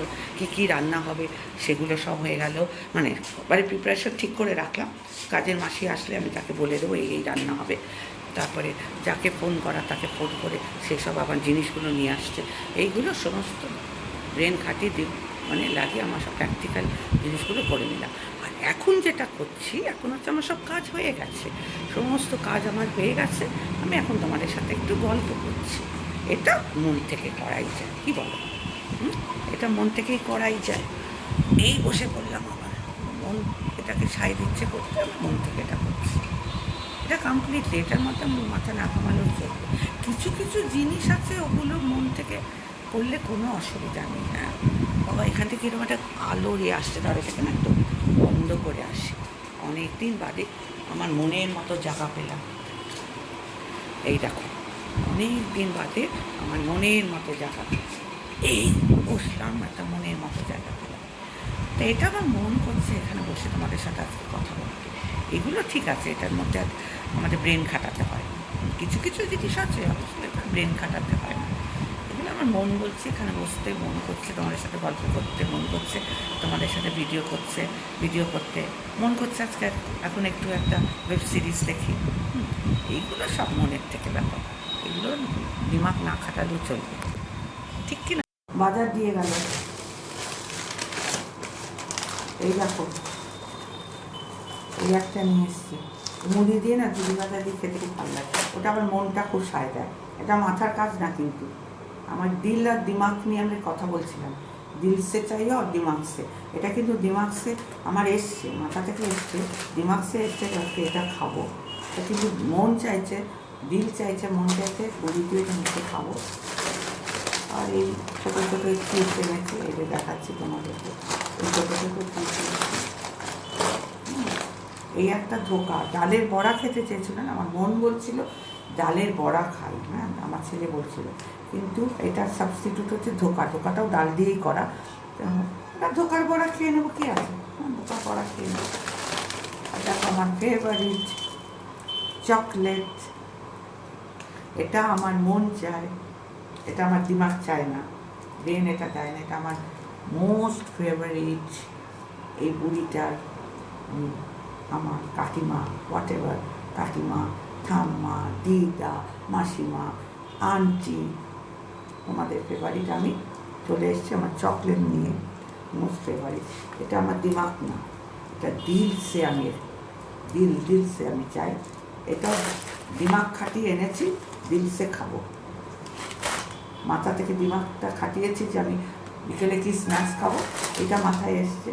কী রান্না হবে সেগুলো সব হয়ে গেল, মানে বাড়ির প্রিপারেশন ঠিক করে রাখলাম, কাজের মাসি আসলে আমি তাকে বলে দেবো এই রান্না হবে, তারপরে যাকে ফোন করা তাকে ফোন করে সেসব আবার জিনিসগুলো নিয়ে আসছে, এইগুলো সমস্ত ব্রেন খাটিয়ে মানে লাগিয়ে আমার সব প্র্যাকটিক্যাল জিনিসগুলো করে নিলাম। আর এখন যেটা করছি, এখন হচ্ছে আমার সব কাজ হয়ে গেছে, সমস্ত কাজ আমার হয়ে গেছে, আমি এখন তোমাদের সাথে একটু গল্প করছি, এটা মন থেকে করাই যায়, কি বলো? এটা মন থেকেই করাই যায়। এই বসে পড়লাম, আবার মন এটাকে সাই দিচ্ছে করতে, মন থেকে এটা করছি, এটা কমপ্লিটলি, এটার মধ্যে মাথা না ঘামালেও চলবে। কিছু কিছু জিনিস আছে ওগুলো মন থেকে করলে কোনো অসুবিধা নেই। হ্যাঁ বাবা, এখান থেকে এরকম একটা আলো আসছে, ধরো সেখানে একদম বন্ধ করে আসি, অনেক দিন বাদে আমার মনের মতো জায়গা পেলাম, এই দেখো অনেক দিন বাদে আমার মনের মতো জায়গা, এই বসলাম একটা মনের মতো জায়গা পেলাম, তো এটা আমার মন করছে এখানে বসে তোমাদের সাথে আজকে কথা বলতে। এগুলো ঠিক আছে, এটার মধ্যে আমাদের ব্রেন খাটাতে হয়, কিছু কিছু জিনিস আছে অবশ্যই ব্রেন খাটাতে হয় না, এগুলো আমার মন বলছে এখানে বসতে মন করছে, তোমাদের সাথে গল্প করতে মন করছে, তোমাদের সাথে ভিডিও করতে মন করছে, আজকে এখন একটু একটা ওয়েব সিরিজ দেখি, এইগুলো সব মনের থেকে ব্যাপার, এগুলো দিমাগ না খাটালেও চলবে, ঠিক কি না? বাজার দিয়ে গেল, এই দেখো এই একটা নিয়ে এসছি, মুড়ি দিয়ে না ঝুড়ি ভাজা দিয়ে খেতে খুব ভালো লাগে, ওটা আমার মনটা খুব সায় দেয়, এটা মাথার কাজ না, কিন্তু আমার দিল আর দিমাগ নিয়ে আমি কথা বলছিলাম, দিল সে চাইও আর দিমাগ সে, এটা কিন্তু দিমাগ সে আমার এসছে, মাথা থেকে এসছে, দিমাগ সে এসছে, এটা খাবো, এটা কিন্তু মন চাইছে, দিল চাইছে, মন চাইছে মুড়ি দিয়ে এটা মুখে খাবো। আর এই ছোটো ছোটো চিপস এনেছে, এটা দেখাচ্ছি তোমাদেরকে, এই ছোটো ছোটো চিপস এনেছে, এই একটা ধোকা, ডালের বড়া খেতে চেয়েছিলেন, আমার মন বলছিল ডালের বড়া খাই, হ্যাঁ আমার ছেলে বলছিল, কিন্তু এটার সাবস্টিটিউট হচ্ছে ধোকা, ধোকাটাও ডাল দিয়েই করা, ধোকার বড়া খেয়ে নেবো, কী আছে, ধোকার বড়া খেয়ে নেবো। আর দেখো আমার ফেভারিট চকলেট, এটা আমার মন চায়, এটা আমার দিমাগ চায় না, ব্রেন এটা দেয় না, এটা আমার মোস্ট ফেভারিট, এই বুড়িটার আমার কাকিমা, হোয়াট এভার, কাকিমা, ঠাম্মা, দিদা, মাসিমা, আন্টি, তোমাদের ফেভারিট আমি চলে এসেছি আমার চকলেট নিয়ে, মোস্ট ফেভারিট, এটা আমার দিমাগ না, এটা দিল সে আমি চাই, এটা দিমাগ খাটিয়ে এনেছি, দিল সে খাবো, মাথা থেকে দিমাগটা খাটিয়েছি যে আমি বিকেলে কি স্ন্যাক্স খাবো, এটা মাথায় এসছে।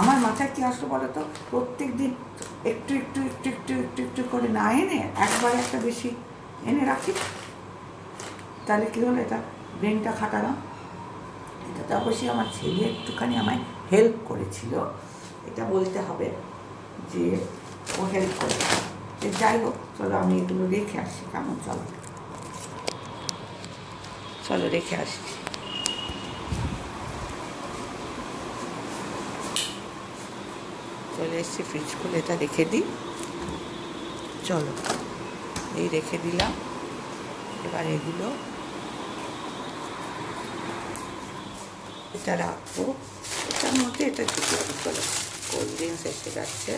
আমার মাথায় কী আসলো বলো তো, প্রত্যেক দিন একটু একটু একটু একটু একটু একটু করে না এনে একবার একটা বেশি এনে রাখি, তাহলে কী হলো, এটা ব্রেনটা খাটালাম, এটাতে অবশ্যই আমার ছেলে একটুখানি আমায় হেল্প করেছিল, এটা বলতে হবে যে ও হেল্প করেছে। যাই হোক, চলো আমি এগুলো রেখে আসি, কেমন, চলো রেখে আসছি। চলে এসছি, ফ্রিজ খুলে এটা রেখে দিই, চলো এই রেখে দিলাম, এবার এগুলো এটা রাখবো, এটার মধ্যে এটা ঢুকে দিই, চলো কোল্ড ড্রিঙ্কস এসে যাচ্ছে,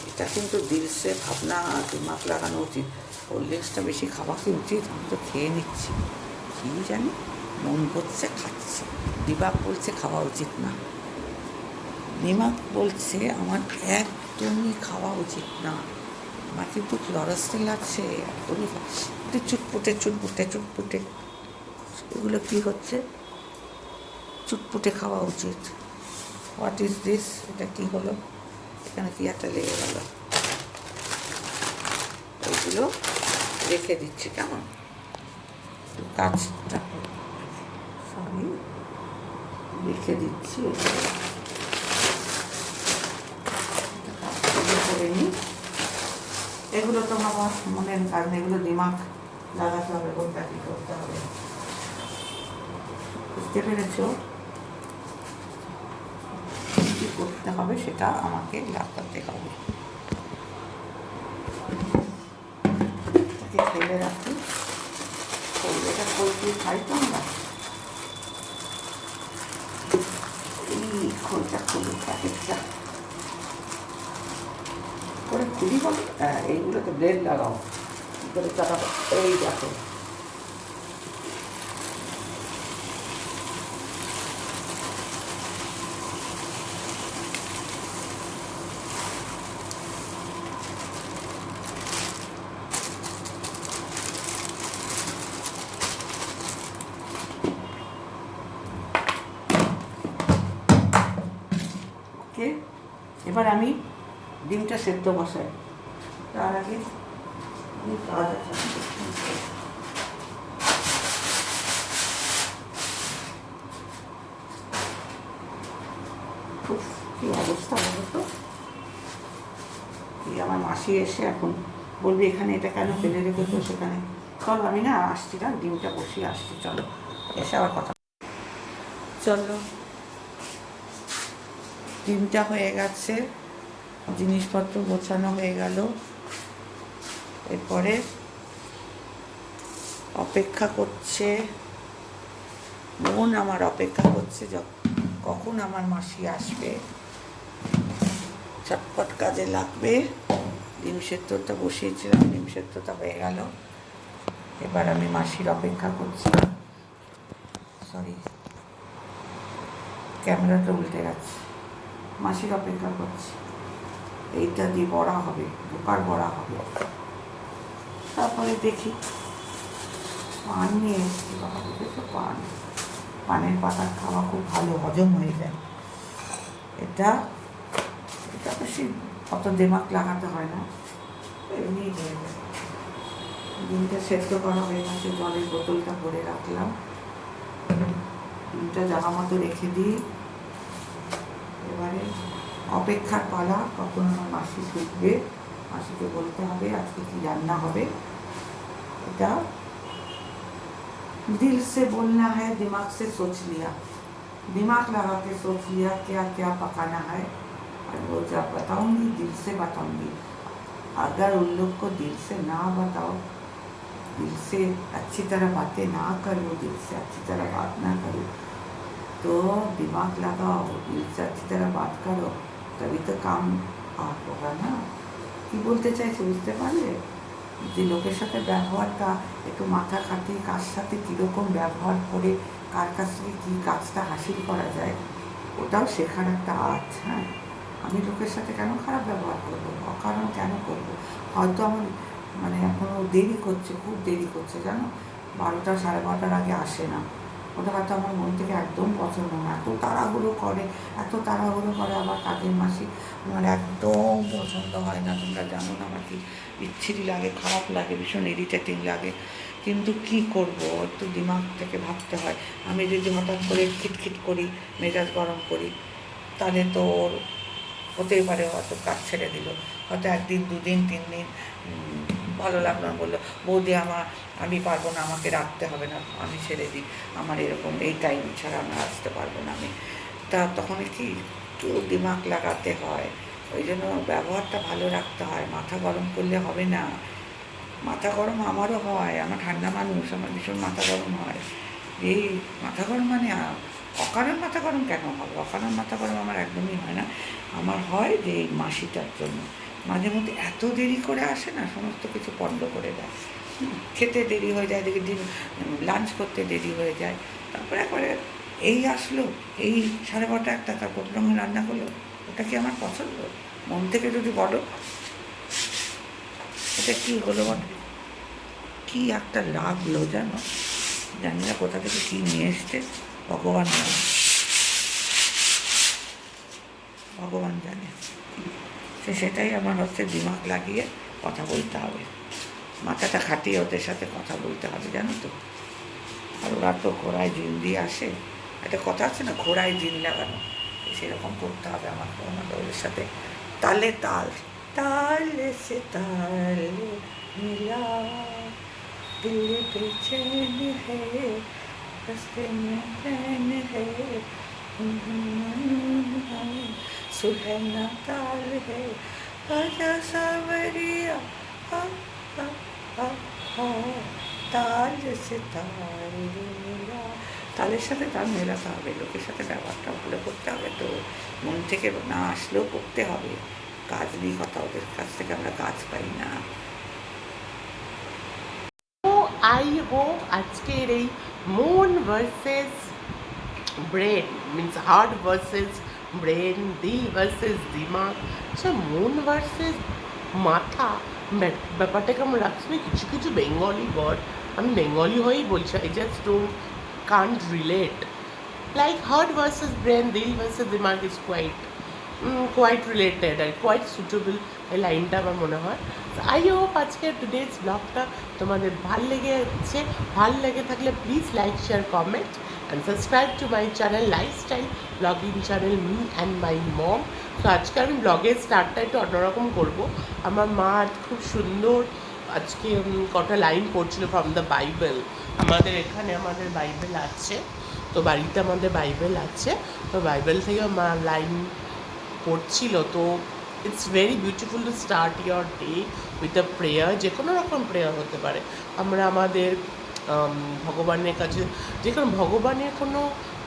এটা কিন্তু দিলসে ভাবনা দিমাগ লাগানো উচিত, কোল্ড ড্রিঙ্কসটা বেশি খাওয়া কি উচিত, আমি তো খেয়ে নিচ্ছি, কী জানি মন করছে খাচ্ছি, দিমাগ বলছে খাওয়া উচিত না, দিমাগ বলছে আমার একদমই খাওয়া উচিত না, আমার কিন্তু লড়াসতে লাগছে একদমই। একটু চুটপুটে চুটপুটে চুটপুটে, এগুলো কী হচ্ছে? চুটপুটে খাওয়া উচিত। What is this? এটা কী হলো? এখানে কি একটা লেগে গেল। এইগুলো রেখে দিচ্ছি, কেমন কাজটা, সরি রেখে দিচ্ছি। করে নিই। এগুলো তো আমার মনের কাজ না, এগুলো দিমাগ লাগাতে হবে, কোনটা কী করতে হবে। বুঝতে পেরেছ? কী করতে হবে সেটা আমাকে লাগাতে হবে। ফেলে রাখি, এটা পোলট্রি খাই তো আমরা। এই খোলটা খুলি, প্যাকেটটা করে খুলি বলো। হ্যাঁ, এইগুলোতে ব্লেড লাগাও, কী করে চালাবো। এই দেখো, এবার আমি ডিমটা সেদ্ধ বসাই। তার আগে কাজ আছে, খুব কী অবস্থা বলো তো। এই আমার মাসি এসে এখন বলবে এখানে এটা কেন ফেলে রেখেছো সেখানে। চলো আমি না আসছি, না ডিমটা বসিয়ে আসছি, চলো এসে আবার কথা। চলো, ডিমটা হয়ে গেছে, জিনিসপত্র গোছানো হয়ে গেল। এরপরে অপেক্ষা করছে মন, আমার অপেক্ষা করছে কখন আমার মাসি আসবে, চটপট কাজে লাগবে। ডিম সেদ্ধটা বসিয়েছিলাম, ডিম সেদ্ধটা হয়ে গেল। এবার আমি মাসির অপেক্ষা করছি। সরি, ক্যামেরাটা উল্টে গেছে। মাসির অপেক্ষা করছি। এইটা দিয়ে বড়া হবে, বোকার বড়া হবে। তারপরে দেখি, পান নিয়ে এসছি, বাবা দেখেছো পান, পানের পাতা খাওয়া খুব ভালো, হজম হয়ে যায়। এটা বেশি অত দিমাগ লাগাতে হয় না, এমনি হয়ে যায়। ডিমটা সেদ্ধ করা হয়ে গেছে, জলের বোতলটা ভরে রাখলাম। ডিমটা জামা মতো রেখে দিই। এবারে অপেক্ষার পালা, কখন আমার মাসি ঢুকবে। মাসিকে বলতে হবে আজকে কি রান্না হবে। এটা दिल से बोलना है, दिमाग से सोच लिया, दिमाग लगा के सोच लिया क्या क्या पकाना है, और वो जब बताऊंगी दिल से बताऊंगी। अगर उन लोग को दिल से ना बताओ, दिल से अच्छी तरह बातें ना करो, दिल से अच्छी तरह बात ना करो, तो दिमाग लगाओ, दिल से अच्छी तरह बात करो, तभी तो काम आप होगा ना। कि बोलते चाइছে বুঝতে পারলে? যে লোকের সাথে ব্যবহারটা একটু মাথা খাটিয়ে, কার সাথে কীরকম ব্যবহার করে কার কাছ থেকে কী কাজটা হাসিল করা যায়, ওটাও শেখার একটা আর্ট। হ্যাঁ, আমি লোকের সাথে কেন খারাপ ব্যবহার করবো, অকারণ কেন করবো? হয়তো আমার এখনও দেরি করছে, খুব দেরি করছে, জানো, 12টা 12:30টার আগে আসে না। ওটা হয়তো আমার মন থেকে একদম পছন্দ না। এত তাড়াহুড়ো করে আবার কাজের মাসি, আমার একদম পছন্দ হয় না। তোমরা জানো না আমার কি বিচ্ছিরি লাগে, খারাপ লাগে, ভীষণ ইরিটেটিং লাগে। কিন্তু কি করব, একটু দিমাগ থেকে ভাবতে হয়। আমি যদি হঠাৎ করে খিটখিট করি, মেজাজ গরম করি, তাহলে তো হতেই পারে হয়তো কাজ ছেড়ে দিল, হয়তো 1 দিন 2 দিন 3 দিন ভালো লাগলো না, বললো বৌদি আমি পারবো না, আমাকে রাখতে হবে না, আমি ছেড়ে দিই, আমার এরকম এই টাইম ছাড়া আমরা আসতে পারবো না আমি। তা তখন কি একটু দিমাগ লাগাতে হয়। ওই জন্য ব্যবহারটা ভালো রাখতে হয়, মাথা গরম করলে হবে না। মাথা গরম আমারও হয়, আমার ঠান্ডা মানুষ, আমার ভীষণ মাথা গরম হয়। এই মাথা গরম অকারণ মাথা গরম কেন হবে? অকারণ মাথা গরম আমার একদমই হয় না। আমার হয় যে এই মাসিটার জন্য মাঝে মধ্যে এত দেরি করে আসে না, সমস্ত কিছু পণ্ড করে দেয়। খেতে দেরি হয়ে যায়, দেখি লাঞ্চ করতে দেরি হয়ে যায়। তারপরে একবারে এই আসলো, এই 12:30 1টা, তারপর রঙে রান্না করলো। ওটা কি আমার পছন্দ? মন থেকে যদি বলো, এটা কী হলো বটে, কী একটা লাগলো জানো, জানি না কোথা থেকে কী নিয়ে এসছে, ভগবান জানে, ভগবান জানে। সেটাই আমার হচ্ছে দিমাগ লাগিয়ে কথা বলতে হবে, মাথাটা খাটিয়ে ওদের সাথে কথা বলতে হবে, জানো তো। আর ওরা তো ঘোড়ায় জিন দিয়ে আসে, একটা কথা আছে না, ঘোড়ায় জিন লাগানো, সেরকম করতে হবে আমার ওদের সাথে তালে তাল, তাল সে তাল মিলা, दिल बेचैन है, रस्ते में चैन है, सुहाना ताल है, आजा सावरिया, आ आ आ आ, ताल से ताल मिला। তালের সাথে তাল মেলাতে হবে, লোকের সাথে ব্যবহারটা ভালো করতে হবে, তো মন থেকে না আসলেও করতে হবে। কাজ নিয়ে কথা, ওদের কাছ থেকে আমরা কাজ পাই না। আই হোপ আজকের এই মন versus brain, means heart versus brain, dil versus দিমাগ, আচ্ছা মন ভার্সেস মাথা, ব্যাপারটা কেমন লাগছে? কিছু কিছু বেঙ্গলি ওয়ার্ড আমি বেঙ্গলি হয়েই বলছি, I just don't can't relate, like heart versus brain, dil versus dimag is quite related আর কোয়াইট সুটেবল, এই লাইনটা আমার মনে হয়। আই হোপ আজকের টুডেজ ব্লগটা তোমাদের ভাল লেগেছে, ভাল লেগে থাকলে please like, share, comment and subscribe to my channel lifestyle blogging channel me and my mom. তো আজকে আমি ব্লগের স্টার্টটা একটু অন্যরকম করবো। আমার মা খুব সুন্দর আজকে কটা লাইন পড়ছিল ফ্রম দ্য বাইবেল। আমাদের এখানে আমাদের বাইবেল আছে, তো বাড়িতে আমাদের বাইবেল আছে, তো বাইবেল থেকে মা লাইন পড়ছিল। তো it's very beautiful to start your day with a prayer, যে কোনো রকম প্রেয়ার হতে পারে। আমরা আমাদের ভগবানের কাছে, যে কোনো ভগবানের কোনো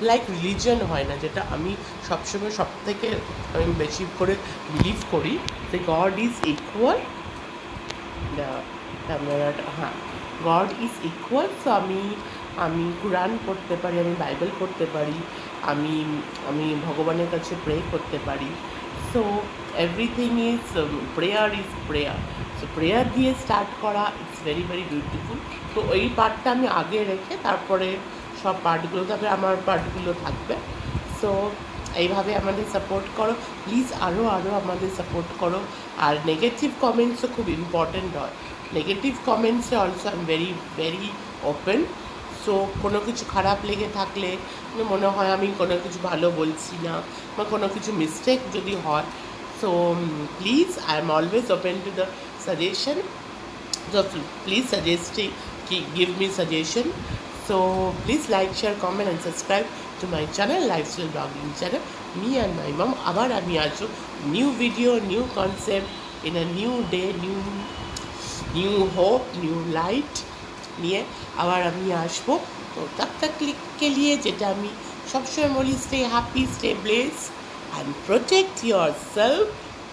লাইক রিলিজন হয় না, যেটা আমি সবসময় সব থেকে আমি বেশি করে বিলিভ করি যে গড ইজ ইকুয়াল, ক্যামেরাটা, হ্যাঁ, গড ইজ ইকুয়াল। সো আমি কুরআন পড়তে পারি, আমি বাইবেল পড়তে পারি, আমি ভগবানের কাছে প্রে করতে পারি। So everything is prayer is prayer. So prayer দিয়ে স্টার্ট করা ইটস ভেরি ভেরি বিউটিফুল। তো এই পার্টটা আমি আগে রেখে তারপরে সব পার্টগুলো, তারপরে আমার পার্টগুলো থাকবে। সো এইভাবে আমাদের সাপোর্ট করো প্লিজ, আরও আমাদের সাপোর্ট করো। আর নেগেটিভ কমেন্টসও খুব ইম্পর্ট্যান্ট হয়, নেগেটিভ কমেন্টসে also I am very very open. So কোনো কিছু খারাপ লেগে থাকলে, মনে হয় আমি কোনো কিছু ভালো বলছি না বা কোনো কিছু মিস্টেক যদি হয়, so please I am always open to the suggestion. So please give me suggestion. So please like, share, comment and subscribe to my channel, lifestyle blogging channel, me and my mom. আবার আমি আসবো new video, new concept, in a new day, new hope, new light নিয়ে আবার আমি আসবো। তো তব তক কে লিয়ে যেটা আমি সবসময় বলি, stay happy, stay blessed and protect yourself,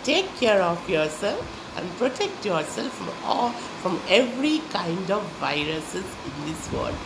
take care of yourself and protect yourself from every kind of viruses in this world.